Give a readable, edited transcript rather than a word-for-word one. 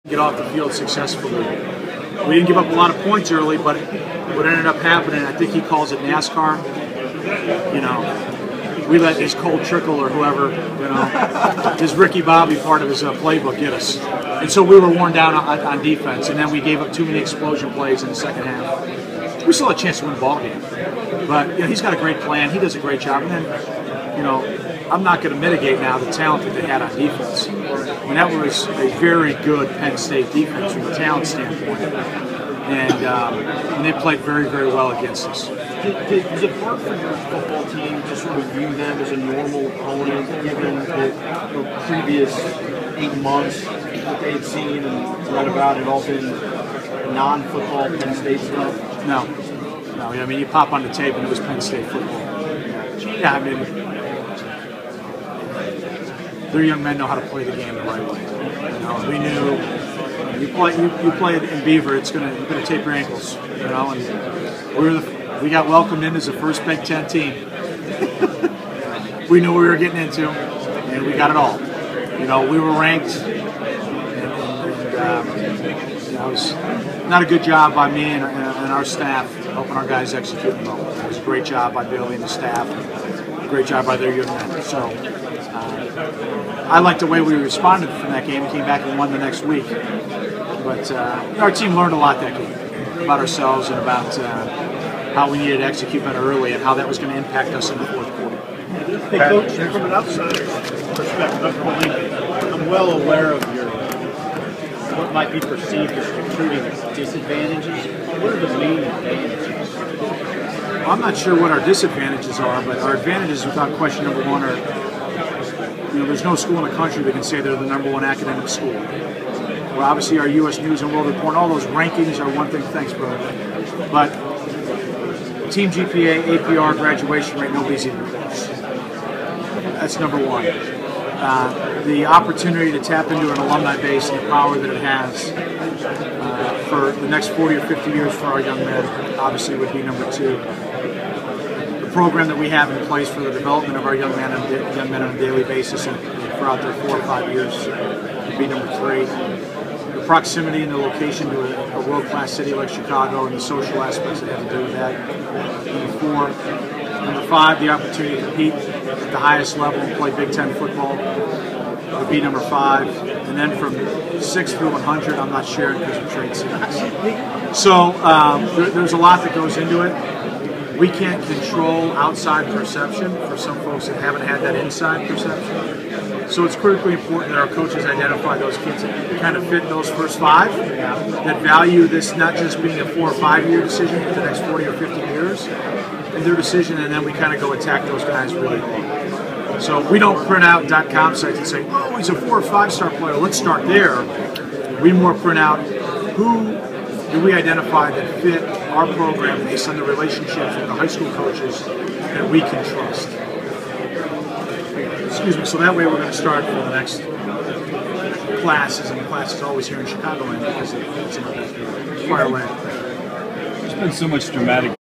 Get off the field successfully. We didn't give up a lot of points early, but what ended up happening, I think he calls it NASCAR. You know, we let his cold trickle or whoever, you know, his Ricky Bobby part of his playbook get us. And so we were worn down on defense, and then we gave up too many explosion plays in the second half. We still had a chance to win the ball game. But you know, he's got a great plan. He does a great job. And then, you know, I'm not going to mitigate now the talent that they had on defense. I mean, that was a very good Penn State defense from a talent standpoint. And they played very, very well against us. Is it hard for your football team to sort of view them as a normal opponent, given the previous 8 months that they had seen and read about, and all been non-football Penn State stuff? No. I mean, you pop on the tape and it was Penn State football. Yeah, I mean, their young men know how to play the game the right way. You know, we knew you play it in Beaver, you're gonna tape your ankles. You know, and we got welcomed in as the first Big Ten team. We knew what we were getting into, and we got it all. You know, we were ranked, and it was not a good job by me and our staff helping our guys execute the moment. It was a great job by Billy and the staff, a great job by their young men. So I liked the way we responded from that game. We came back and won the next week. But our team learned a lot that game about ourselves and about how we needed to execute better early and how that was going to impact us in the fourth quarter. Hey, Coach, from an outsider's perspective, I'm well aware of your what might be perceived as recruiting disadvantages. What are the main advantages? Well, I'm not sure what our disadvantages are, but our advantages, without question, number one, are there's no school in the country that can say they're the #1 academic school. Well, obviously, our U.S. News and World Report, all those rankings are one thing. Thanks, brother. But team GPA, APR, graduation rate, nobody's even close. That's number one. The opportunity to tap into an alumni base and the power that it has for the next 40 or 50 years for our young men, obviously, would be number two. The program that we have in place for the development of our young men on a daily basis and throughout their 4 or 5 years would be number three. The proximity and the location to a world-class city like Chicago and the social aspects that have to do with that. Number four. Number five, the opportunity to compete at the highest level and play Big Ten football would be number five. And then from 6 through 100, I'm not sharing because of trade secrets. So there's a lot that goes into it. We can't control outside perception for some folks that haven't had that inside perception. So it's critically important that our coaches identify those kids that kind of fit those first five, that value this not just being a 4 or 5 year decision, but the next 40 or 50 years, and their decision, and then we kind of go attack those guys really hard. So we don't print out .com sites and say, oh, he's a 4 or 5 star player, let's start there. We more print out who do we identify that fit our program based on the relationships with the high school coaches that we can trust. Excuse me, so that way we're going to start for the next classes, and the class is always here in Chicagoland because it's in the far away. There's been so much dramatic